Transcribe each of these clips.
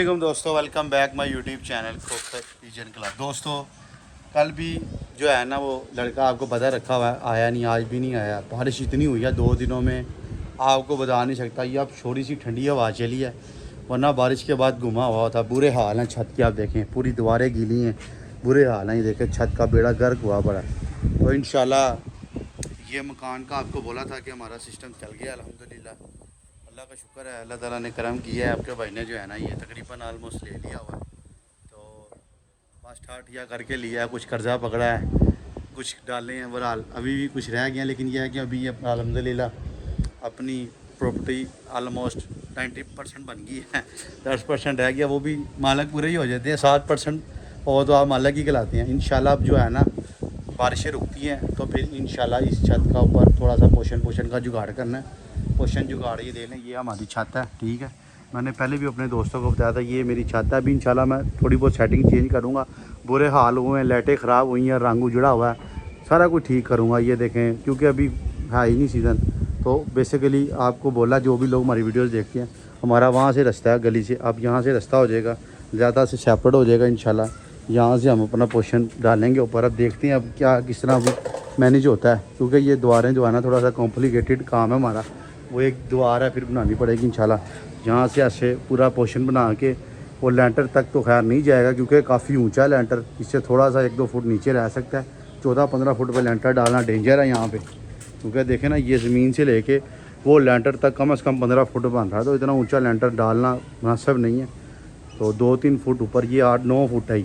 वालेकुम दोस्तों, welcome back my YouTube channel Khokhar kitchen club. दोस्तों कल भी जो है ना वो लड़का आपको पता रखा हुआ है, आया नहीं, आज भी नहीं आया। बारिश इतनी हुई है 2 दिनों में, आपको बता नहीं सकता। ये अब थोड़ी सी ठंडी हवा चली है, वरना बारिश के बाद घुमा हुआ था। बुरे हाल हैं छत के, आप देखें पूरी दीवारें गीली हैं, बुरे हाल हैं। ये देखें छत का बेड़ा गर्क हुआ पड़ा है। तो इंशाल्लाह ये मकान का आपको बोला था कि हमारा सिस्टम चल गया अल्हम्दुलिल्लाह। अल्लाह का शुक्र है, अल्लाह ताला ने करम किया है। आपके भाई ने जो है ना ये तकरीबन ऑलमोस्ट ले लिया हुआ है। तो बस ठाठ या करके लिया है, कुछ कर्जा पकड़ा है, कुछ डाले हैं। बहरहाल अभी भी कुछ रह गया, लेकिन यह है कि अभी अल्हम्दुलिल्लाह अपनी प्रॉपर्टी ऑलमोस्ट 90% बन गई है। 10% रह गया, वो भी मालक पूरे ही हो जाते हैं। 7% और तो आप मालक ही कहलाते हैं। इंशाल्लाह अब जो है ना बारिशें रुकती हैं तो फिर इंशाल्लाह इस छत का ऊपर थोड़ा सा पोषण का जुगाड़ करना है। पोषण जुगाड़ ये दे लें, ये हमारी छत है, ठीक है। मैंने पहले भी अपने दोस्तों को बताया था, ये मेरी छत है। अभी इंशाल्लाह मैं थोड़ी बहुत सेटिंग चेंज करूँगा। बुरे हाल हुए हैं, लाइटें ख़राब हुई हैं, रंग उजड़ा हुआ है, सारा कुछ ठीक करूँगा। ये देखें, क्योंकि अभी है ही नहीं सीज़न। तो बेसिकली आपको बोला, जो भी लोग हमारी वीडियोज़ देखते हैं, हमारा वहाँ से रास्ता है गली से, अब यहाँ से रास्ता हो जाएगा, ज़्यादा से सेपरेट हो जाएगा इंशाल्लाह। यहाँ से हम अपना पोषण डालेंगे ऊपर। अब देखते हैं अब क्या किस तरह अभी मैनेज होता है, क्योंकि ये दीवारें जो है ना थोड़ा सा कॉम्प्लिकेटेड काम है हमारा। वो एक दीवार है, फिर बनानी पड़ेगी इंशाल्लाह। यहाँ से ऐसे पूरा पोर्शन बना के, वो लेंटर तक तो खैर नहीं जाएगा क्योंकि काफ़ी ऊंचा लेंटर, इससे थोड़ा सा 1-2 फुट नीचे रह सकता है। 14-15 फुट पर लेंटर डालना डेंजर है यहाँ पे, क्योंकि देखें ना ये ज़मीन से लेके वो लेंटर तक कम से कम 15 फुट बन रहा है। तो इतना ऊँचा लेंटर डालना मुनासिब नहीं है। तो 2-3 फुट ऊपर, ये 8-9 फुट है।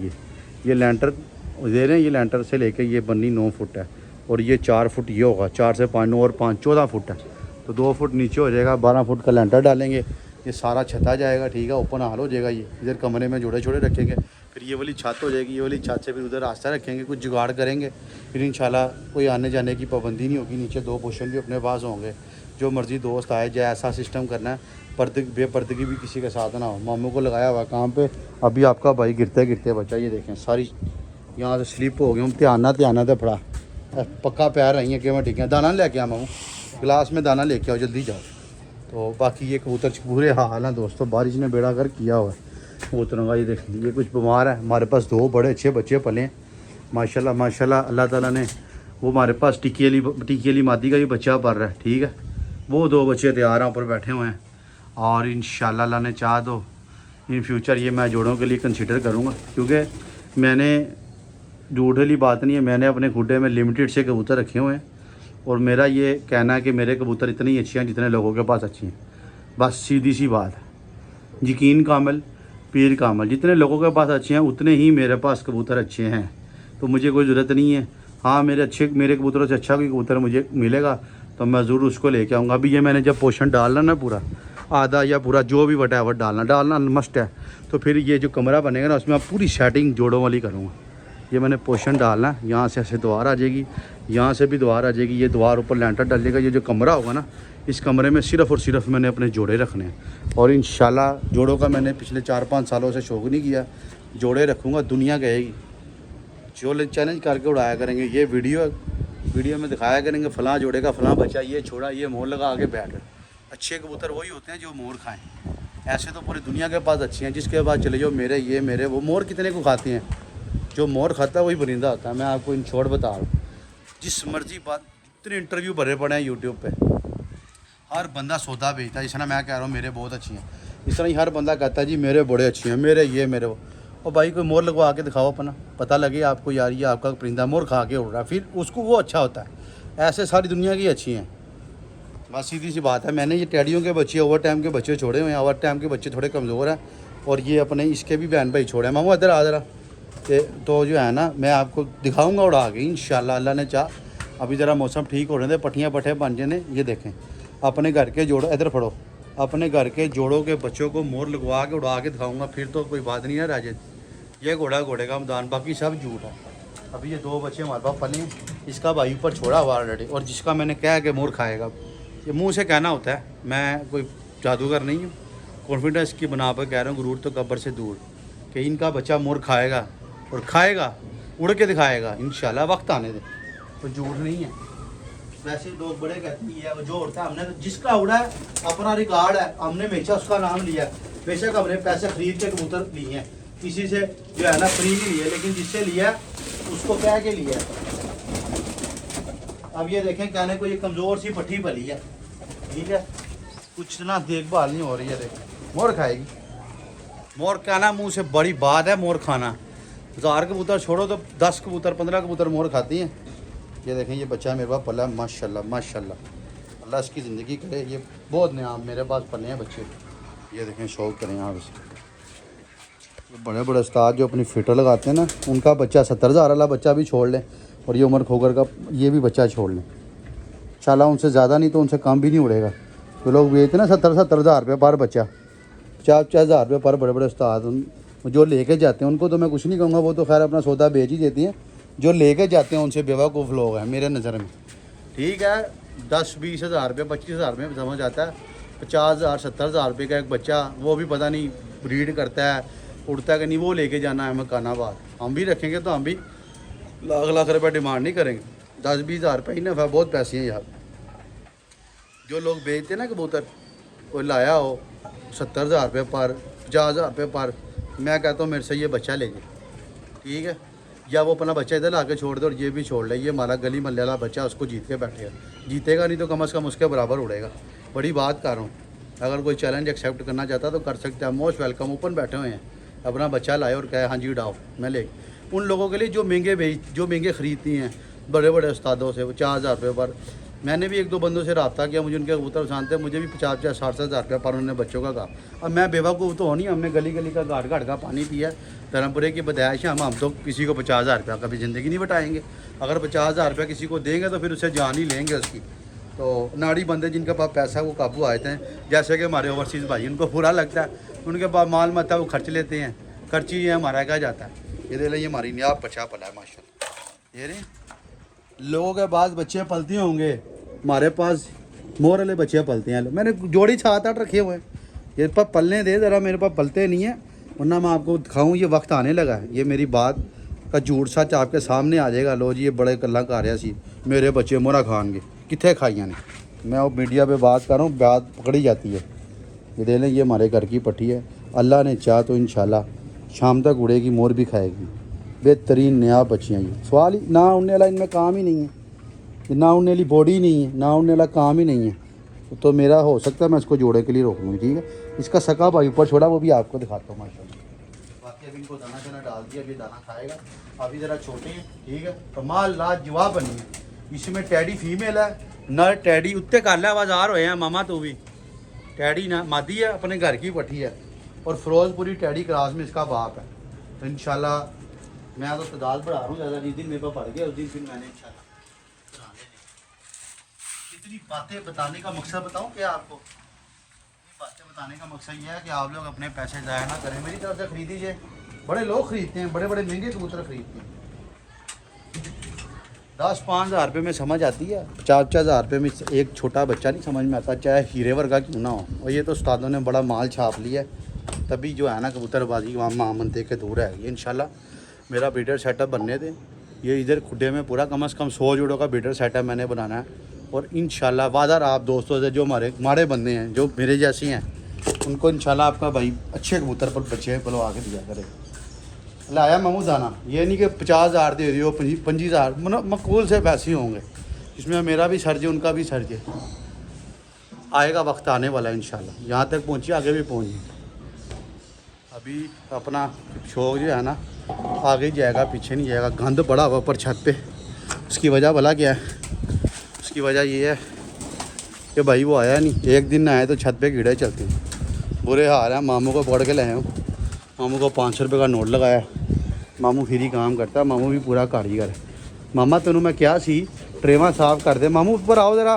ये लेंटर दे रहे हैं, ये लेंटर से लेके ये बनी 9 फुट है, और ये 4 फुट ये होगा, 4 से 5, 9 और 5 14 फुट है। तो 2 फुट नीचे हो जाएगा, 12 फुट का लेंटर डालेंगे, ये सारा छता जाएगा, ठीक है। ओपन हाल हो जाएगा। ये इधर कमरे में जोड़े छोड़े रखेंगे, फिर ये वाली छत हो जाएगी। ये वाली छत से फिर उधर रास्ता रखेंगे, कुछ जुगाड़ करेंगे, फिर इंशाल्लाह कोई आने जाने की पाबंदी नहीं होगी। नीचे 2 पोर्शन भी अपने पास होंगे, जो मर्ज़ी दोस्त आए जाए, ऐसा सिस्टम करना है। बेपर्दगी भी किसी के साथ ना हो। मामू को लगाया हुआ काम पे, अभी आपका भाई गिरते गिरते बचा, ये देखें सारी यहाँ से स्लिप हो गई। हम ध्यान तो पड़ा, पक्का पैर रही है कि मैं ठीक है। दाना लेके आ मामू, गिलास में दाना लेके आओ, जल्दी जाओ। तो बाकी ये कबूतर पूरे हाल हैं दोस्तों, बारिश ने बेड़ा कर किया हुआ है कबूतरों का। ये देख लीजिए, कुछ बीमार है। हमारे पास 2 बड़े अच्छे बच्चे पले हैं माशाल्लाह माशाल्लाह। अल्लाह ताला ने, वो हमारे पास टिक्की वाली मादी का भी बच्चा पल रहा है, ठीक है। वो 2 बच्चे तैयार हैं, ऊपर बैठे हुए हैं। और इंशाल्लाह अल्लाह ने चाह तो इन फ्यूचर ये मैं जोड़ों के लिए कंसिडर करूँगा, क्योंकि मैंने झूठ वाली बात नहीं है, मैंने अपने खुडे में लिमिटेड से कबूतर रखे हुए हैं। और मेरा ये कहना है कि मेरे कबूतर इतने ही अच्छे हैं जितने लोगों के पास अच्छी हैं। बस सीधी सी बात है, यकीन कामिल पीर कामिल। जितने लोगों के पास अच्छे हैं उतने ही मेरे पास कबूतर अच्छे हैं। तो मुझे कोई ज़रूरत नहीं है। हाँ, मेरे कबूतरों से अच्छा कोई कबूतर मुझे मिलेगा तो मैं ज़रूर उसको लेके आऊँगा। अभी ये मैंने जब पोषण डालना ना, पूरा आधा या पूरा जो भी वटावर डालना मस्ट है, तो फिर ये जो कमरा बनेगा ना उसमें आप पूरी सेटिंग जोड़ों वाली करूँगा। ये मैंने पोषण डालना है, यहाँ से ऐसे द्वार आ जाएगी, यहाँ से भी द्वार आ जाएगी, ये द्वार ऊपर लेंटर डालेगा। ये जो कमरा होगा ना, इस कमरे में सिर्फ़ और सिर्फ मैंने अपने जोड़े रखने हैं। और इंशाल्लाह जोड़ों का मैंने पिछले 4-5 सालों से शौक़ नहीं किया, जोड़े रखूँगा, दुनिया कहेगी। जो चैलेंज करके उड़ाया करेंगे, ये वीडियो में दिखाया करेंगे, फ़लाँ जोड़े का फ़लाँ बच्चा ये छोड़ा, ये मोर लगा आगे बैठ। अच्छे कबूतर वही होते हैं जो मोर खाएँ। ऐसे तो पूरी दुनिया के पास अच्छे हैं, जिसके पास चले जाओ मेरे वो मोर कितने को खाते हैं। जो मोर खाता है वही परिंदा होता है। मैं आपको इन शॉर्ट बता रहा हूँ, जिस मर्जी बात, इतने इंटरव्यू भरे पड़े हैं यूट्यूब पे, हर बंदा सौदा बेचता है। जिस तरह मैं कह रहा हूँ मेरे बहुत अच्छी हैं, इस तरह ही हर बंदा कहता है जी मेरे बड़े अच्छे हैं, मेरे वो। और भाई कोई मोर लगवा के दिखाओ अपना, पता लगे आपको यार ये आपका परिंदा मोर खा के उड़ रहा है, फिर उसको वो अच्छा होता है। ऐसे सारी दुनिया की अच्छी हैं। बस सीधी सी बात है। मैंने ये टेडियों के बच्चे, ओवर टाइम के बच्चे छोड़े हुए हैं। ओवर टाइम के बच्चे थोड़े कमज़ोर हैं, और ये अपने इसके भी बहन भाई छोड़े हैं। मामू इधर आ जरा। तो जो है ना मैं आपको दिखाऊंगा उड़ा के इंशाल्लाह, अल्लाह ने चाह। अभी ज़रा मौसम ठीक हो रहे थे, पट्टियाँ पट्टे बन जाने। ये देखें, अपने घर के जोड़ो, इधर फड़ो, अपने घर के जोड़ों के बच्चों को मोर लगवा के उड़ा के दिखाऊंगा, फिर तो कोई बात नहीं है राजेद। ये घोड़े का मैदान, बाकी सब झूठ है। अभी ये 2 बच्चे हमारे पास पले हैं, इसका भाई ऊपर छोड़ा हुआ ऑलरेडी, और जिसका मैंने कहा कि मोर खाएगा, ये मुँह से कहना होता है, मैं कोई जादूगर नहीं हूँ। कॉन्फिडेंस की बना पर कह रहा हूँ, गुरूर तो कब्र से दूर, कि इनका बच्चा मोर खाएगा, और खाएगा, उड़ के दिखाएगा इंशाल्लाह, वक्त आने दे। तो झूठ नहीं है। वैसे लोग बड़े कहते हैं वो जो उड़ता है, हमने जिसका उड़ा है अपना रिकॉर्ड है, हमने हमेशा उसका नाम लिया। बेशक हमने पैसे खरीद के कबूतर लिए हैं, किसी से जो है ना फ्री नहीं लिए, लेकिन जिससे लिया उसको कह के लिया। अब ये देखें कहने को ये कमज़ोर सी पट्टी पली है, ठीक है, कुछ ना देखभाल नहीं हो रही है। देखें मोर खाएगी, मोर कहना मुंह से बड़ी बात है, मोर खाना। 1000 कबूतर छोड़ो तो 10 कबूतर 15 कबूतर मोर खाती हैं। ये देखें ये बच्चा मेरे पास पला है, माशाल्लाह माशाल्लाह, अल्लाह इसकी ज़िंदगी करे। ये बहुत नया मेरे पास पले हैं बच्चे। ये देखें शौक करें आप इसे। बड़े बड़े उस्ताद जो अपनी फ़िटर लगाते हैं ना, उनका बच्चा 70,000 वाला बच्चा भी छोड़ लें और ये उमर खोकर का ये भी बच्चा छोड़ लें, इंशाल्लाह उनसे ज़्यादा नहीं तो उनसे कम भी नहीं उड़ेगा। तो लोग बेचते ना 70,000 रुपये पर बच्चा, 50,000 रुपये पर। बड़े बड़े उस्ताद जो लेके जाते हैं उनको तो मैं कुछ नहीं कहूँगा, वो तो खैर अपना सौदा बेच ही देती हैं। जो लेके जाते हैं उनसे बेवकूफ़ लोग हैं मेरे नज़र में, ठीक है। 10-20 हज़ार रुपये 25 हज़ार में समझ आता है। 50,000 70,000 रुपये का एक बच्चा, वो भी पता नहीं ब्रीड करता है उड़ता है कि नहीं, वो लेके जाना है मकानाबाद। हम भी रखेंगे तो हम भी लाख रुपये डिमांड नहीं करेंगे। 10-20 हज़ार रुपये ही नफ़ा, बहुत पैसे हैं यार। जो लोग बेचते हैं ना कबूतर, कोई लाया हो 70,000 रुपये पर, 50,000 रुपये पर, मैं कहता हूँ मेरे से ये बच्चा ले जाए, ठीक है, या वो अपना बच्चा इधर ला के छोड़ दे और ये भी छोड़ ले। ये हमारा गली मोहल्ले वाला बच्चा, उसको जीत के बैठेगा, जीतेगा नहीं तो कम से कम उसके बराबर उड़ेगा। बड़ी बात कर रहा हूँ। अगर कोई चैलेंज एक्सेप्ट करना चाहता तो कर सकते हैं, मोस्ट वेलकम, ओपन बैठे हुए हैं। अपना बच्चा लाए और कहे हाँ जी उड़ाओ, मैं ले। उन लोगों के लिए जो महंगे ख़रीदती हैं बड़े बड़े उस्तादों से, वो 4,000 रुपये पर। मैंने भी 1-2 बंदों से रब्ता किया, मुझे उनके कबूतर पसंद थे, मुझे भी 50-50 60,000 रुपये पर उन्होंने बच्चों का कहा। अब मैं बेवकूफ़ तो हो नहीं, हमने गली गली का घाट का पानी पिया। धर्मपुरे की बदायश है, हम तो किसी को 50,000 रुपये कभी ज़िंदगी नहीं बटाएंगे। अगर 50,000 रुपये किसी को देंगे तो फिर उससे जान ही लेंगे उसकी। तो नाड़ी बंदे जिनके पास पैसा वो काबू आते हैं, जैसे कि हमारे ओवरसीज़ भाई, उनको बुरा लगता है, उनके पास माल मत है, वो खर्च लेते हैं, खर्ची ये हमारा क्या जाता है। ये दे ये हमारी न्याब बच्चा पला है माशाल्लाह। ये नहीं लोगों के पास बच्चे पलते होंगे, हमारे पास मोर वाले बच्चे पलते हैं। मैंने जोड़ी 7-8 रखे हुए हैं, ये पर पलने दे ज़रा, मेरे पास पलते नहीं है, वरना मैं आपको दिखाऊँ। ये वक्त आने लगा है, ये मेरी बात का झूठ सच आपके सामने आ जाएगा। लो जी ये बड़े कल्ला कर रहा सी मेरे बच्चे मोरा खाएंगे, कितने खाइया ने। मैं वो मीडिया पे बात कर रहा हूँ, बात पकड़ी जाती है। ये दे लें, ये हमारे घर की पट्टी है, अल्लाह ने चाह तो इंशाल्लाह शाम तक उड़ेगी, मोर भी खाएगी। बेहतरीन नया बच्चियाँ ये सवाल ही ना उड़ने वाला, इनमें काम ही नहीं है, ना उड़ने वाली बॉडी नहीं है, ना उड़ने वाला काम ही नहीं है। तो मेरा हो सकता है मैं इसको जोड़े के लिए रोक लूँ, ठीक है। इसका सका भाई ऊपर छोड़ा, वो भी आपको दिखाता हूँ माशाल्लाह। बाकी अभी इनको दाना शाना डाल दिया, अभी दाना खाएगा, अभी ज़रा छोटे हैं, ठीक है। कमाल लाजवाब बनी है। इसमें टैडी फीमेल है, नर टैडी उत्ते कर लिया बाजार होए हैं मामा। तो भी टैडी ना मादी है, अपने घर की पट्टी है, और फिरोजपुरी टैडी क्रास में इसका बाप है। तो इंशाल्लाह मैं तो तादाद बढ़ा रहा हूँ ज़्यादा, जिस दिन मेरे पास पड़ गया उस दिन फिर मैंने इंशाल्लाह बना लेनी। इतनी बातें बताने का मकसद बताऊँ क्या आपको? बातें बताने का मकसद ये है कि आप लोग अपने पैसे ज़ाया ना करें, मेरी तरफ से खरीदीजिए। बड़े लोग खरीदते हैं, बड़े बड़े महंगे कबूतर खरीदते हैं। 10-5 हज़ार रुपये में समझ आती है, 50-50 हज़ार रुपये में एक छोटा बच्चा नहीं समझ में आता, चाहे हीरे वर्गा क्यों ना हो। और ये तो उस्तादों ने बड़ा माल छाप लिया है, तभी जो है ना कबूतरबाजी मामनते के दूर है। ये इंशाल्लाह मेरा ब्रीडर सेटअप बनने दें। ये इधर खुड्डे में पूरा कम से कम 100 जोड़ों का ब्रीडर सेटअप मैंने बनाना है। और इंशाल्लाह वादा आप दोस्तों से, जो हमारे बंदे हैं जो मेरे जैसे हैं, उनको इंशाल्लाह आपका भाई अच्छे कबूतर पर बच्चे पलवा के दिया करे। लाया मामू दाना, ये नहीं कि 50 हज़ार दे रही हो, 25 हज़ार मकबूल से पैसे होंगे, इसमें मेरा भी सर्जे उनका भी सर्जे। आएगा वक्त आने वाला है इंशाल्लाह, यहाँ तक पहुँची आगे भी पहुँची। अभी अपना शौक जो है ना आगे जाएगा पीछे नहीं जाएगा। गंद बड़ा हुआ ऊपर छत पे, उसकी वजह भला क्या है? उसकी वजह ये है कि भाई वो आया नहीं, एक दिन ना आए तो छत पे कीड़े चलते हैं, बुरे हाल है। मामू को पकड़ के लाए हूँ, मामू को 500 रुपये का नोट लगाया। मामू फ्री काम करता है, मामू भी पूरा कारीगर है। मामा तेनों मैं क्या सी ट्रेवा साफ कर दे, मामू ऊपर आओ ज़रा।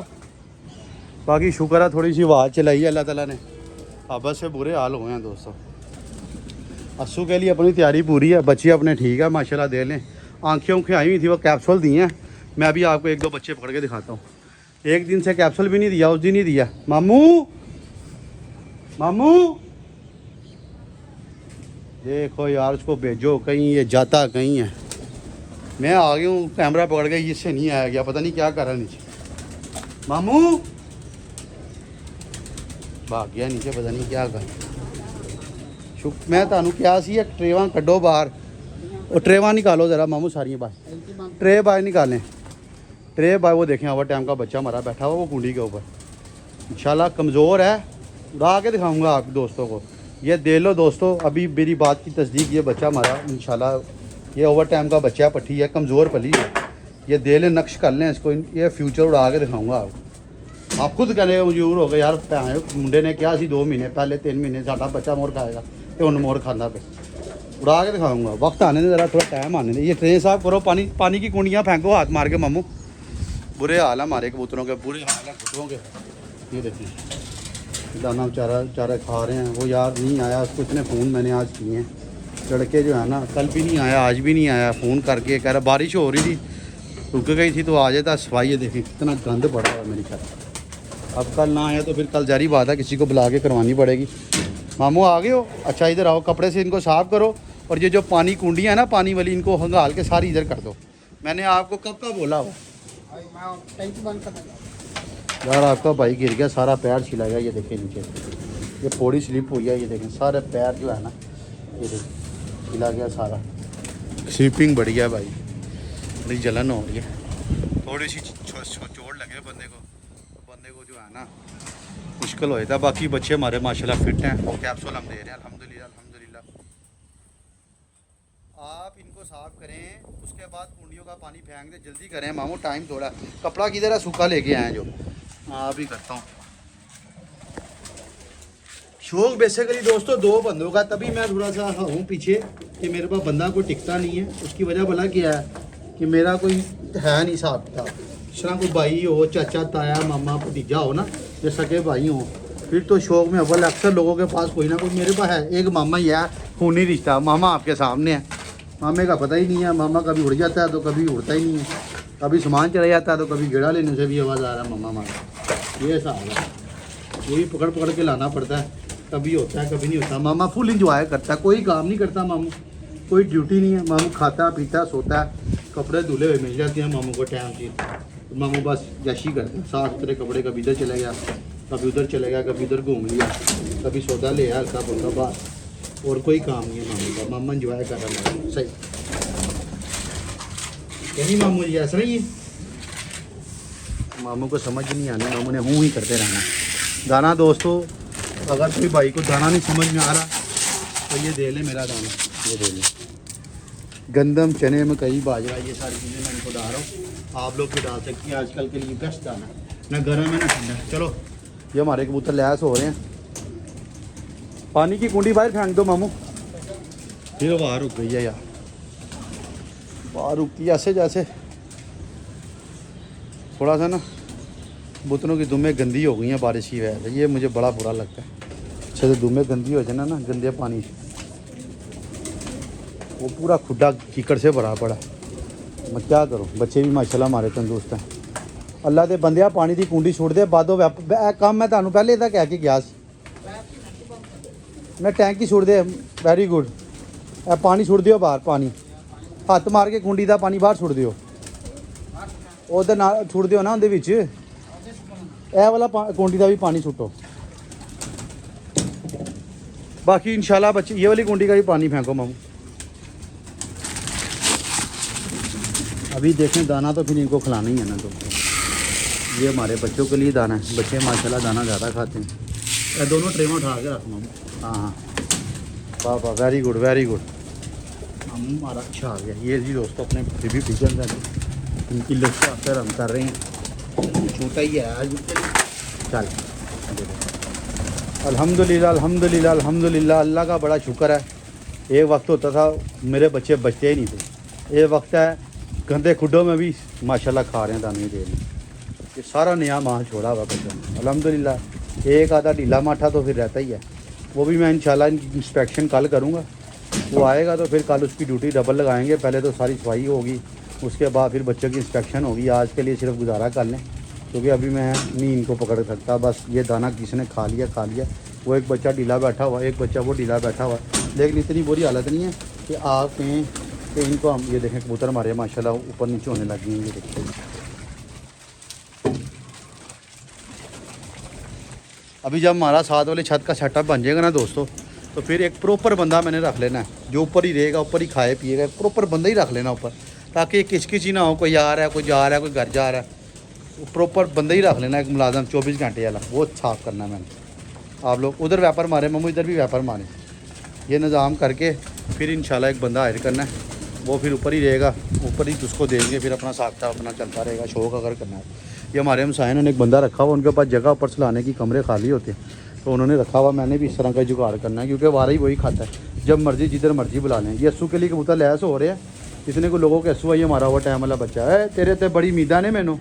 बाकी शुक्र है थोड़ी सी आवाज़ चलाई है अल्लाह ताला ने, अब से बुरे हाल हुए हैं दोस्तों। अस्सू के लिए अपनी तैयारी पूरी है, बच्चे अपने ठीक है माशाल्लाह दे लें। आँखें आई हुई थी, वो कैप्सूल दिए हैं। मैं अभी आपको 1-2 बच्चे पकड़ के दिखाता हूँ। एक दिन से कैप्सूल भी नहीं दिया, उस दिन ही दिया। मामू मामू देखो यार, उसको भेजो कहीं, ये जाता कहीं है। मैं आ गया हूँ कैमरा पकड़ के, इससे नहीं आया गया, पता नहीं क्या कर रहा नीचे। मामू भाग गया नीचे, पता नहीं क्या कर। मैं ਤੁਹਾਨੂੰ ਕਿਹਾ ਸੀ एक ट्रेवा कड्डो बाहर। और ट्रेवा निकालो ज़रा मामू सारी बाहर, ट्रे बाहर निकालें, ट्रे बाहर। वो देखें ओवर टाइम का बच्चा हमारा बैठा हुआ वो कुंडी के ऊपर, इंशाल्लाह कमज़ोर है, उड़ा के दिखाऊंगा आप दोस्तों को। ये दे लो दोस्तों, अभी मेरी बात की तस्दीक, ये बच्चा हमारा इंशाल्लाह ये ओवर टाइम का बच्चा पट्टी है, कमज़ोर पली है। ये दे लें, नक्श कर लें इसको, ये फ्यूचर उड़ा के दिखाऊंगा आपको। आप खुद कहने मजबूर हो गए यार, मुंडे ने क्या सी 2 महीने पहले 3 महीने साडा बच्चा मोर खाएगा तो उन मोर खाना पे, उड़ा के दिखाऊंगा। वक्त आने दे, ज़रा थोड़ा टाइम आने दे। ये ट्रे साफ करो, पानी की कुंडियाँ फेंको हाथ मार के मामू। बुरे हाल है हमारे कबूतरों के, बुरे हाल है खुदों के। ये देखिए दाना चारा खा रहे हैं। वो यार नहीं आया, उसको इतने फ़ोन मैंने आज किए हैं, लड़के जो है ना, कल भी नहीं आया आज भी नहीं आया। फ़ोन करके कह रहा बारिश हो रही थी, रुक गई थी तो आ जाता। सफाई ये देखिए कितना गंद पड़ा हुआ मेरी ख्याल। अब कल ना आया तो फिर कल जारी बात है, किसी को बुला के करवानी पड़ेगी। मामू आ गए हो? अच्छा इधर आओ, कपड़े से इनको साफ़ करो। और ये जो पानी कुंडियाँ है ना पानी वाली, इनको हंगाल के सारी इधर कर दो। मैंने आपको कब का बोला हो यार, आपका भाई गिर गया, सारा पैर छिला गया। ये देखिए नीचे ये पौड़ी स्लिप हुई है, ये देखें सारे पैर जो है ना, ये देखिए छिला गया सारा। स्लिपिंग बढ़ी है भाई, बड़ी जलन हो रही है, थोड़ी सी चोट लगे बंदे को जो है ना मुश्किल हो जाता है। बाकी बच्चे हमारे माशाल्लाह फिट हैं, और कैप्सूल हम दे रहे हैं अल्हम्दुलिल्लाह अल्हम्दुलिल्लाह। आप इनको साफ़ करें, उसके बाद कुंडियों का पानी फेंक दें, जल्दी करें मामू, टाइम थोड़ा। कपड़ा किधर है? सूखा लेके आए जो, आप ही करता हूँ। शौक बेसिकली दोस्तों 2 बंदों का, तभी मैं थोड़ा सा हूँ पीछे कि मेरे पास बंदा कोई टिकता नहीं है। उसकी वजह भला क्या है कि मेरा कोई है नहीं साहब था। जिस तरह कोई भाई हो, चाचा ताया मामा भतीजा हो ना, जो सगे भाई हो, फिर तो शौक में अव्वल अक्सर लोगों के पास कोई ना कोई। मेरे पास है एक मामा ही है, खूनी रिश्ता, मामा आपके सामने है। मामे का पता ही नहीं है, मामा कभी उड़ जाता है तो कभी उड़ता ही नहीं है, कभी सामान चला जाता है तो कभी गेड़ा लेने से भी आवाज़ आ रहा है मामा मामा। ये हिसाब है, वही पकड़ के लाना पड़ता है, कभी होता है कभी नहीं होता। मामा फुल इंजॉय करता है, कोई काम नहीं करता मामू, कोई ड्यूटी नहीं है। मामू खाता पीता सोता है, कपड़े धुले हुए मिल जाते हैं मामू को टाइम से। तो मामू बस यशी करते हैं, साफ सुथरे कपड़े, कभी इधर चले गया कभी उधर चले गया, कभी उधर घूम लिया, कभी सौदा ले आया हल्का फुल्का, बस और कोई काम नहीं है मामू का। मामा इंजॉय कर रहा है सही, यही मामू जी ऐसा नहीं है। मामू को समझ नहीं आना, मामू ने हूँ ही करते रहना। दाना दोस्तों, अगर कोई भाई को दाना नहीं समझ में आ रहा तो ये दे ले मेरा दाना, ये दे ले। गंदम, चने, मकई, बाजरा, ये सारी चीज़ें मैं इनको डाल रहा हूँ, आप लोग भी डाल सकते हैं। आजकल के लिए बेस्ट दाना है, ना गर्म है ना ठंडा है। चलो ये हमारे कबूतर लैस हो रहे हैं। पानी की कुंडी बाहर फेंक दो मामू। फिर बाहर रुक गई है यार, बाहर रुकती है ऐसे जैसे थोड़ा सा ना कबूतरों की दुमें गंदी हो गई हैं बारिश की वजह से। ये मुझे बड़ा बुरा लगता है। अच्छे से दुमें गंदी हो जाए ना गंदे पानी से, वो पूरा खुड्डा कीकड़ से भरा पड़ा। मैं क्या करूँ, बच्चे भी माशाल्लाह हमारे तंदुरुस्त हैं। अल्लाह दे बंदिया पानी की कुंडी छोड़ दे बादो काम मैं तुहानू पहले इहदा कह के गया सी। मैं टैंकी छोड़ दे, वैरी गुड। पानी छोड़ दियो बाहर, पानी हत्थ मार के कुंडी का पानी बाहर छोड़ दियो, उधर ना छोड़ दियो ना, उहदे विच ए वाला कुंडी का भी पानी छुटो। बाकी इंशाल्लाह बच्चे ये वाली कुंडी का भी पानी फेंको मामू। अभी देखें दाना तो फिर इनको खिलाना ही है ना दोस्तों। ये हमारे बच्चों के लिए दाना है, बच्चे माशाल्लाह दाना ज़्यादा खाते हैं। ये दोनों ट्रे में उठा के रख मामू। हाँ हाँ वाह वाह, वेरी गुड वेरी गुड। मामू हमारा अच्छा आ गया। ये जी दोस्तों अपने बेबी पिजन का इनकी लिस्ट आकर हम कर रहे हैं, छोटा ही है आज। चल अल्हम्दुलिल्लाह अल्हम्दुलिल्लाह अल्हम्दुलिल्लाह, अल्लाह का बड़ा शुक्र है। एक वक्त होता था मेरे बच्चे बचते ही नहीं थे, ये वक्त है गंदे खुड्डों में भी माशाल्लाह खा रहे हैं, दाने दे रहे हैं। ये सारा नया माल छोड़ा हुआ बच्चों ने अल्हम्दुलिल्लाह। एक आधा ढीला माठा तो फिर रहता ही है, वो भी मैं इंशाल्लाह इंस्पेक्शन कल करूँगा। वो आएगा तो फिर कल उसकी ड्यूटी डबल लगाएंगे। पहले तो सारी सफाई होगी, उसके बाद फिर बच्चों की इंस्पेक्शन होगी। आज के लिए सिर्फ गुजारा कर लें, क्योंकि अभी मैं नहीं इनको पकड़ सकता। बस ये दाना किसी ने खा लिया। वो एक बच्चा ढीला बैठा हुआ, एक बच्चा वो ढीला बैठा हुआ, लेकिन इतनी बुरी हालत नहीं है कि आप कहें कि इनको हम। ये देखें कबूतर हमारे माशाल्लाह ऊपर नीचे होने लग गए हैं। ये देखिए अभी जब हमारा साथ वाले छत का सेटअप बन जाएगा ना दोस्तों, तो फिर एक प्रॉपर बंदा मैंने रख लेना है जो ऊपर ही रहेगा, ऊपर ही खाए पिएगा, प्रॉपर बंदा ही रख लेना ऊपर, ताकि किचकिच ही ना हो, कोई आ रहा है कोई जा रहा है कोई घर जा रहा है, प्रॉपर बंदा ही रख लेना एक मुलाजम 24 घंटे वाला, वो साफ़ करना है मैंने। आप लोग उधर व्यापार मारे, मम्मू इधर भी व्यापार मारे, ये निज़ाम करके फिर इंशाल्लाह एक बंदा हायर करना है, वो फिर ऊपर ही रहेगा, ऊपर ही उसको देंगे, फिर अपना साथ अपना चलता रहेगा शौक अगर करना है। ये हमारे हमसाए ने एक बंदा रखा हुआ, उनके पास जगह ऊपर चलाने की कमरे खाली होते हैं, तो उन्होंने रखा हुआ, मैंने भी इस तरह का जुगाड़ करना है, क्योंकि वारा ही वही खाता है, जब मर्जी जिधर मर्जी बुला लें। ये अस्सू के लिए कबूतर लैस हो रहे हैं, इतने को लोगों के अस्सू आइए मारा हुआ टाइम वाला बच्चा है, तेरे ते बड़ी उम्मीदा ने मैनू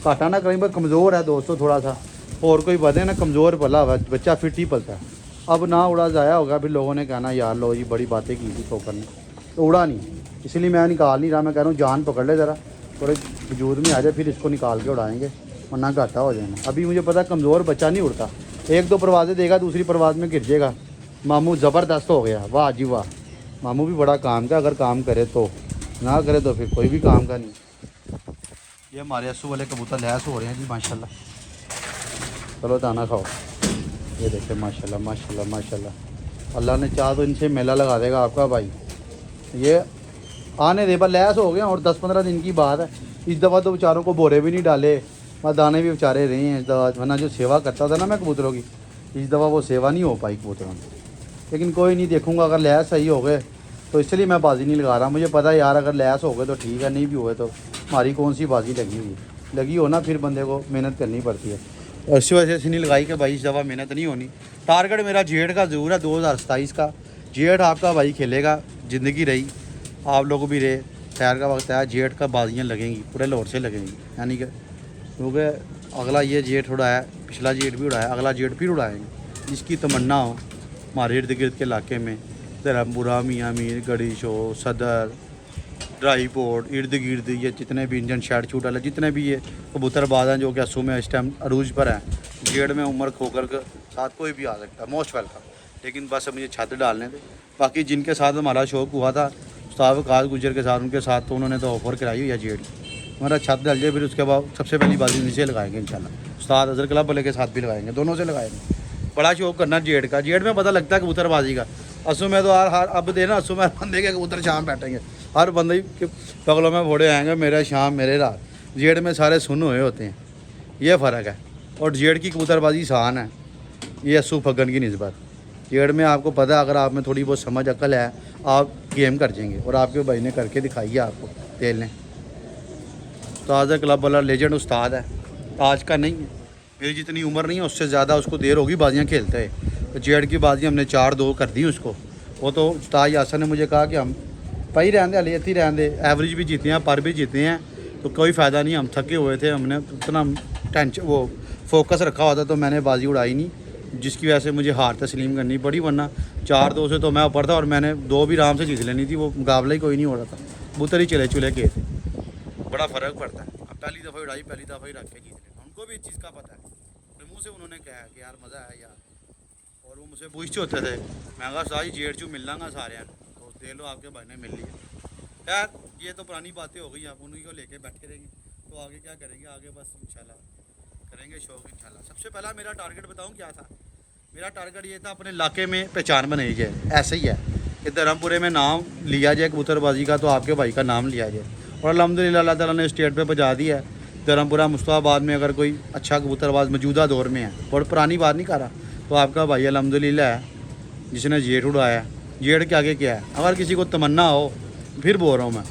घाटा ना करें, कमज़ोर है दोस्तों थोड़ा सा, और कोई बदे ना कमज़ोर पला हुआ बच्चा फिट ही पलता है। अब ना उड़ा जाया होगा, फिर लोगों ने कहना यार लो जी बड़ी बातें की थी ठोकर ने, तो उड़ा नहीं, इसलिए मैं निकाल नहीं रहा, मैं कह रहा हूँ जान पकड़ ले ज़रा, थोड़े वजूद में आ जाए, फिर इसको निकाल के उड़ाएंगे, वरना घाटा हो जाएगा। अभी मुझे पता है कमज़ोर बच्चा नहीं उड़ता, एक दो परवाज़ें देगा, दूसरी परवाज़ में गिर जाएगा। मामू ज़बरदस्त हो गया, वाह जी वाह, मामू भी बड़ा काम का, अगर काम करे तो, ना करे तो फिर कोई भी काम का नहीं। ये हमारे अस्सू वाले कबूतर लैस हो रहे हैं जी माशाल्लाह। चलो दाना खाओ, ये देखे माशाल्लाह माशाल्लाह माशाल्लाह, अल्लाह ने चाहा तो इनसे मेला लगा देगा आपका भाई। ये आने दे पर लैस हो गए और 10-15 दिन की बात है। इस दफ़ा तो बेचारों को बोरे भी नहीं डाले, और दाने भी बेचारे रहे हैं इस दफ़ा, वरना जो सेवा करता था ना मैं कबूतरों की, इस दफ़ा वो सेवा नहीं हो पाई कबूतरों में। लेकिन कोई नहीं, देखूँगा अगर लैस सही हो गए तो इसलिए मैं बाजी नहीं लगा रहा, मुझे पता है यार अगर लैस हो गए तो ठीक है, नहीं भी हुए तो हमारी कौन सी बाजी लगी हुई, लगी हो ना फिर बंदे को मेहनत करनी पड़ती है। और इसी वजह से नहीं लगाई कि भाई इस दफ़ा मेहनत नहीं होनी। टारगेट मेरा जेठ का ज़रूर है, 2027 का जेठ आपका भाई खेलेगा, ज़िंदगी रही आप लोग भी रहे, खैर का वक्त है, जेठ का बाजियाँ लगेंगी, पूरे लाहौर से लगेंगी, यानी कि क्योंकि अगला ये जेठ उड़ाया, पिछला जेठ भी उड़ाया, अगला जेठ फिर उड़ाएंगे। जिसकी तमन्ना हो हमारे इर्द गिर्द के इलाके में, धर्मपुरा, मियाँ मीर, गढ़ी शो, सदर, ड्राई पोर्ट, इर्द गिर्द ये जितने भी इंजन शेड शूट वाले जितने भी ये कबूतरबाज हैं जो कि अस्सू में इस टाइम अरूज पर हैं, जेड़ में उम्र खोकर के साथ कोई भी आ सकता है, मोस्ट वेलकम। लेकिन बस मुझे छत डालने थे। बाकी जिनके साथ हमारा शौक हुआ था उस्ताद वकास गुजर के साथ, उनके साथ तो उन्होंने तो ऑफर कराई हुई है जेड़, हमारा छत डल जाए फिर उसके बाद सबसे पहली बाजी नीचे लगाएंगे इंशाल्लाह। उस्ताद अजहर क्लब वाले के साथ भी लगाएंगे, दोनों से लगाएंगे। बड़ा शौक करना जेड़ का, जेड़ में पता लगता है कबूतरबाजी का। अस्सू में तो हर अब देना अस्सू में बंदे के कबूतर शाम बैठेंगे, हर बंदे के बगलों में घोड़े आएंगे, मेरा शाम मेरे रात। जेड़ में सारे सुन हुए होते हैं, ये फ़र्क है। और जेड़ की कबूतरबाजी आसान है, ये अस्सू फगन की निस्बत। जेड़ में आपको पता है अगर आप में थोड़ी बहुत समझ अकल है आप गेम कर जाएंगे, और आपके भाई ने करके दिखाई है आपको तेल ने। उस्ताद क्लब वाला लेजेंड उस्ताद है, आज का नहीं है, मेरी जितनी उम्र नहीं है उससे ज़्यादा उसको देर होगी बाजियाँ खेलते हैं। तो जेड़ की बाजी हमने 4-2 कर दी उसको। वो तो उस्ताद यासर ने मुझे कहा कि हम पही रहने हले ही रहने, एवरेज भी जीते हैं पर भी जीते हैं, तो कोई फ़ायदा नहीं, हम थके हुए थे, हमने उतना टेंशन वो फोकस रखा हुआ था, तो मैंने बाजी उड़ाई नहीं, जिसकी वजह से मुझे हार तस्लीम करनी पड़ी। वरना 4-2 से तो मैं ऊपर था और मैंने 2 भी आराम से जीत लेनी थी, वो मुकाबला ही कोई नहीं हो रहा था, कबूतर ही चले चुले गए थे। बड़ा फ़र्क पड़ता है। अब पहली दफ़ा उड़ाई, पहली दफ़ा ही रख के जीत लेना, उनको भी इस चीज़ का पता है, तो मुँह से उन्होंने कहा कि यार मज़ा है यार। और वो मुझसे पूछते होते थे, मैं कहा सारी जेड़ चू मिल लाँगा सारे, तो दे लो आपके भाई ने मिल लिया। यार ये तो पुरानी बातें हो गई, आप उन्हीं को लेके बैठे रहेंगे, तो आगे क्या करेंगे, आगे बस इंशाल्लाह करेंगे शौक इंशाल्लाह। सबसे पहला मेरा टारगेट बताऊं क्या था, मेरा टारगेट ये था अपने इलाके में पहचान बनाई जाए। ऐसे ही है कि धर्मपुरे में नाम लिया जाए कबूतरबाजी का, तो आपके भाई का नाम लिया जाए। और अल्हम्दुलिल्लाह अल्लाह ताला ने स्टेट पे पहुंचा दिया है। धर्मपुरा मुस्तफ़ाबाद में अगर कोई अच्छा कबूतरबाज मौजूदा दौर में है, और पुरानी बात नहीं कर रहा, तो आपका भाई अल्हम्दुलिल्लाह है जिसने जेठ उड़ाया। जेठ के आगे क्या है, अगर किसी को तमन्ना हो, फिर बोल रहा हूँ मैं,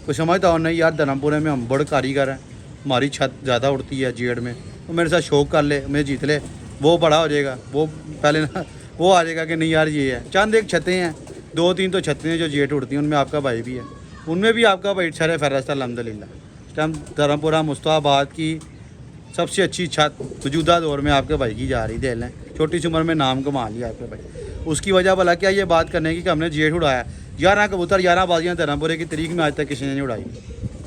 कोई समझता हो नहीं यार धर्मपुरे में हम बड़े कारीगर हैं, हमारी छत ज़्यादा उड़ती है जेड़ में, तो मेरे साथ शौक कर ले, मैं जीत ले, वो बड़ा हो जाएगा, वो पहले ना वो आ जाएगा कि नहीं यार ये है। चंद एक छतें हैं, 2-3 तो छतें हैं जो जेठ उड़ती हैं, उनमें आपका भाई भी है, उनमें भी आपका भाई सर फहरस्त अल्हम्दुलिल्लाह। इस टाइम धर्मपुरा मुस्तफ़ाबाद की सबसे अच्छी छत मौजूदा दौर में आपके भाई की जा रही थी। लें छोटी सी उम्र में नाम कमा लिया आपके भाई। उसकी वजह भला क्या ये बात करने की कि हमने जेठ उड़ाया। 11 कबूतर 11 बाजियाँ धर्मपुरे की तारीख में आज तक किसी ने नहीं उड़ाई,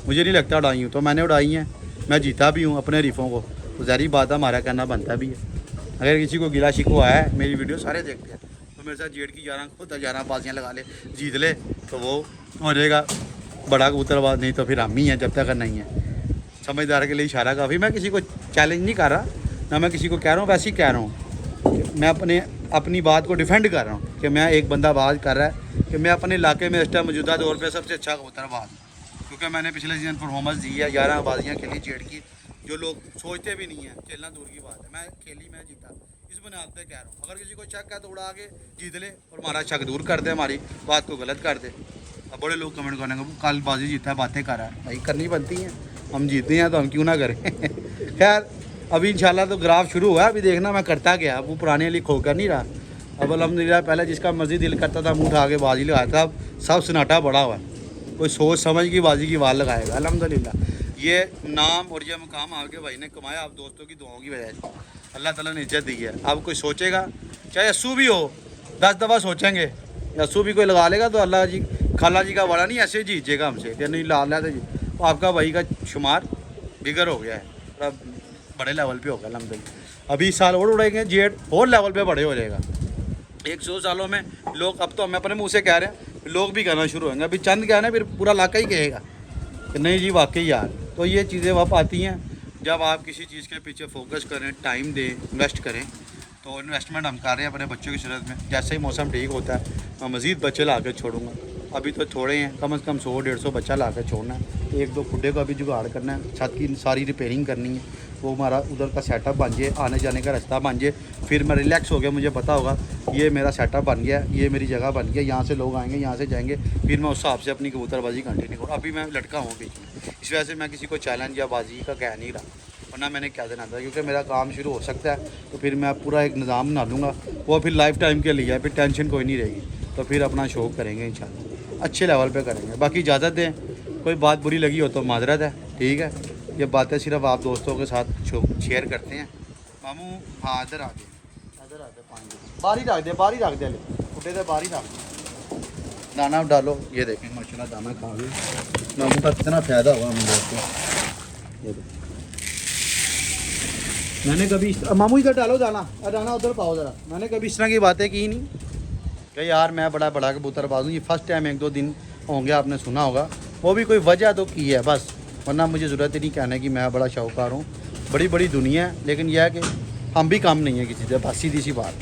मुझे नहीं लगता उड़ाई हूँ, तो मैंने उड़ाई हैं, मैं जीता भी हूँ अपने रीफों को, तो ज़ाहिर बात है हमारा करना बनता भी है। अगर किसी को गिला शिकवा है, मेरी वीडियो सारे देखते हैं, तो मेरे साथ जेड़ की 11 बाजियाँ लगा ले, जीत ले, तो वो हो जाएगा बड़ा कबूतरबाज, नहीं तो फिर हम ही हैं जब तक नहीं है। समझदार के लिए इशारा काफ़ी। मैं किसी को चैलेंज नहीं कर रहा, ना मैं किसी को कह रहा हूँ, वैसे ही कह रहा हूँ। मैं अपने अपनी बात को डिफेंड कर रहा हूँ कि मैं एक बंदा बात कर रहा है कि मैं अपने इलाके में इस टाइम मौजूदा तौर पर सबसे अच्छा कबूतरबाज हूँ, क्योंकि मैंने पिछले सीजन परफॉर्मेंस दी है, 11 बाजियाँ खेली जेड की, जो लोग सोचते भी नहीं हैं, खेलना दूर की बात है। मैं खेली, मैं जीता, इस बुनियाद पे कह रहा हूँ। अगर किसी को शक है तो उड़ा के जीत ले और हमारा शक दूर कर दे, हमारी बात को गलत कर दे। अब बड़े लोग कमेंट करने को कल बाजी जीता है, बातें कर रहा है, भाई करनी बनती हैं, हम जीते हैं तो हम क्यों ना करें। खैर अभी इंशाल्लाह तो ग्राफ शुरू हुआ है, अभी देखना मैं करता गया, वो पुराने लिए खो कर नहीं रहा। अब अल्हम्दुलिल्लाह पहले जिसका मर्जी दिल करता था मुँह उठा के बाजी लगाता था, अब सब सन्नाटा बड़ा हुआ है, कोई सोच समझ की बाजी की वाल लगाएगा। अल्हम्दुलिल्लाह ये नाम और ये मुकाम आपके भाई ने कमाया, आप दोस्तों की दुआओं की वजह से अल्लाह ताला ने इज्जत दी है। अब कोई सोचेगा, चाहे अस्सू भी हो, 10 दफ़ा सोचेंगे, अस्सू भी कोई लगा लेगा तो अल्लाह जी खाला जी का वाला नहीं ऐसे जीतेगा हमसे कि नहीं ला लिया तो आपका भाई का शुमार बिगड़ हो गया है, अब बड़े लेवल पे होगा अल्हम्दुलिल्लाह। अभी इस साल और उड़ेंगे, जेड और लेवल पे बड़े हो जाएगा। 100 सालों में लोग, अब तो हम अपने मुँह से कह रहे हैं, लोग भी कहना शुरू होंगे। अभी चंद क्या है ना, फिर पूरा इलाका ही कहेगा कि नहीं जी वाकई यार। तो ये चीज़ें वहाँ आती हैं जब आप किसी चीज़ के पीछे फोकस करें, टाइम दें, इन्वेस्ट करें। तो इन्वेस्टमेंट हम कर रहे हैं अपने बच्चों की सूरत में। जैसे ही मौसम ठीक होता है मैं मज़ीद बच्चे ला कर छोड़ूंगा, अभी तो थोड़े हैं, कम से कम 100-150 बच्चा ला कर छोड़ना है। 1-2 खुड्डे का भी जुगाड़ करना है, छत की सारी रिपेयरिंग करनी है, वो हमारा उधर का सेटअप बन जाए, आने जाने का रास्ता बन जाए, फिर मैं रिलैक्स हो गया, मुझे पता होगा ये मेरा सेटअप बन गया, ये मेरी जगह बन गया, यहाँ से लोग आएंगे, यहाँ से जाएंगे, फिर मैं उस हिसाब से अपनी कबूतरबाजी कंटिन्यू करूँ। अभी मैं लटका हूँ बीच में, इस वजह से मैं किसी को चैलेंज या बाजी का कह नहीं रहा, वरना मैंने क्या देना था, क्योंकि मेरा काम शुरू हो सकता है तो फिर मैं पूरा एक निज़ाम बना लूँगा, वो फिर लाइफ टाइम के लिए है, फिर टेंशन कोई नहीं रहेगी। तो फिर अपना शौक करेंगे इंशाल्लाह, अच्छे लेवल पे करेंगे। बाकी इजाज़त दें, कोई बात बुरी लगी हो तो माजरत है, ठीक है। ये बातें सिर्फ आप दोस्तों के साथ शेयर करते हैं। मामू हाँ इधर आ गए, इधर आ गए, पानी बाहर ही रख दे, बाहर ही रख दे, उठे थे बाहर ही रख दे, दाना डालो। ये देखें माशाल्लाह दाना खा गए, मामू का कितना फ़ायदा हुआ हम लोग को। ये देखें, मैंने कभी मामू इधर डालो दाना, दाना उधर पाओ ज़रा। मैंने कभी इस तरह की बातें की नहीं कि यार मैं बड़ा बड़ा कबूतरबाज हूँ। ये फर्स्ट टाइम 1-2 दिन होंगे आपने सुना होगा, वो भी कोई वजह तो की है बस, वरना मुझे ज़रूरत ही नहीं कहने की मैं बड़ा शौकार हूँ। बड़ी बड़ी दुनिया है, लेकिन यह है कि हम भी कम नहीं है किसी से, बस सीधी सी बात।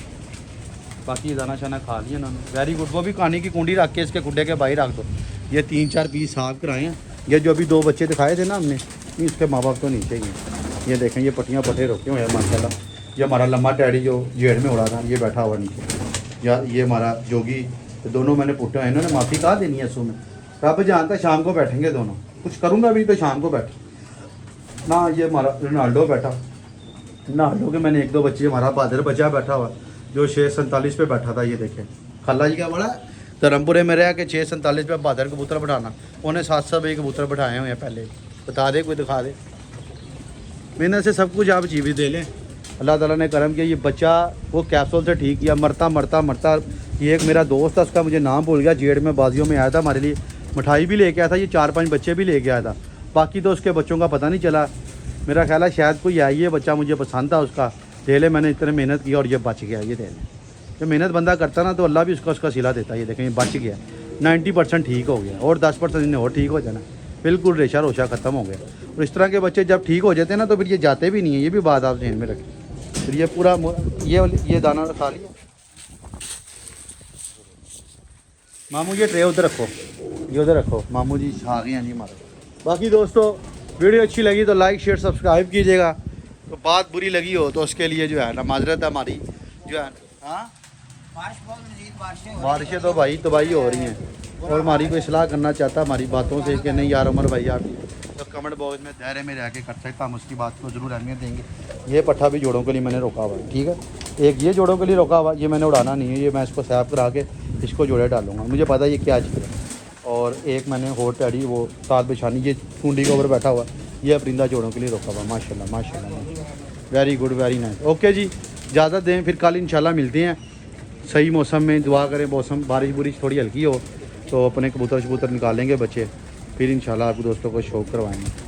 बाकी दाना शाना खा लिया उन्होंने, वेरी गुड। वो भी खाने की कुंडी रख के इसके गुड्डे के बाहर रख दो। ये 3-4 पीस साफ कराए हैं। ये जो अभी 2 बच्चे दिखाए थे ना हमने, इसके माँ बाप तो नीचे ही हैं। ये देखें ये पट्टियाँ पट्टे रोके हुए हैं माशाल्लाह। ये हमारा लम्बा टैडी जो जेड़ में उड़ा था, ये बैठा हुआ नीचे। या ये हमारा जोगी, तो दोनों मैंने पुट्टे हैं, इन्होंने माफ़ी कहा देनी है सो में, रब जानता है शाम को बैठेंगे दोनों, कुछ करूँगा भी तो शाम को बैठ ना। ये हमारा रोनाल्डो बैठा, रोनाल्डो के मैंने 1-2 बच्चे, हमारा बहादुर बच्चा बैठा हुआ जो 647 पे बैठा था। ये देखें खाला जी का बड़ा धर्मपुरे में रह के 647 पे बहादुर कबूतर बैठाना, उन्हें 700 पे कबूतर बैठाए हुए हैं पहले। बता दे कोई, दिखा दे। मेहनत से सब कुछ आप जीवित दे लें, अल्लाह ताला ने करम किया। ये बच्चा वो कैप्सूल से ठीक किया, मरता मरता मरता। ये एक मेरा दोस्त था, उसका मुझे नाम भूल गया, जेड़ में बाजियों में आया था, हमारे लिए मिठाई भी लेके आया था, ये 4-5 बच्चे भी लेके आया था। बाकी तो उसके बच्चों का पता नहीं चला। मेरा ख्याल है शायद कोई है, ये बच्चा मुझे पसंद था उसका, दे ले। मैंने इतने मेहनत की और ये बच गया। ये दे ले, जब मेहनत बंदा करता ना तो अल्लाह भी उसका सिला देता है। ये देखें ये बच गया, 90% ठीक हो गया, और 10% इन्हें और ठीक हो जाना, बिल्कुल रेशा रोशा ख़त्म हो गया। और इस तरह के बच्चे जब ठीक हो जाते हैं ना तो फिर ये जाते भी नहीं है, ये भी बात आप ध्यान में रखें। फिर ये पूरा ये दाना खा लिया। मामू ये ट्रे उधर रखो, ये उधर रखो। मामू जी आ गए हैं जी हमारे। बाकी दोस्तों वीडियो अच्छी लगी तो लाइक शेयर सब्सक्राइब कीजिएगा। तो बात बुरी लगी हो तो उसके लिए जो है ना माजरत है हमारी, जो है हाँ बारिशें तो भाई तबाही हो रही हैं, और हमारी कोई सलाह करना चाहता हमारी बातों से कि नहीं यार उमर भाई आप तो कमेंट बॉक्स में दायरे में रह के कर सकता, हम उसकी बात को ज़रूर अहमियत देंगे। ये पट्ठा भी जोड़ों के लिए मैंने रोका हुआ है, ठीक है। एक ये जोड़ों के लिए रोका हुआ, ये मैंने उड़ाना नहीं है, ये मैं इसको साफ करा के इसको जोड़े डालूंगा, मुझे पता है ये क्या चीज़ है। और एक मैंने होर टैडी वो सात बिछानी, ये कुंडी के ऊपर बैठा हुआ, ये परिंदा जोड़ों के लिए रोका हुआ। माशाल्लाह माशाल्लाह, very good very nice. Okay जी इजाज़त दें, फिर कल इंशाल्लाह मिलते हैं सही मौसम में। दुआ करें मौसम बारिश बुरिश थोड़ी हल्की हो तो अपने कबूतर शबूतर निकालेंगे बच्चे, फिर इंशाल्लाह आपको दोस्तों को शौक करवाएंगे।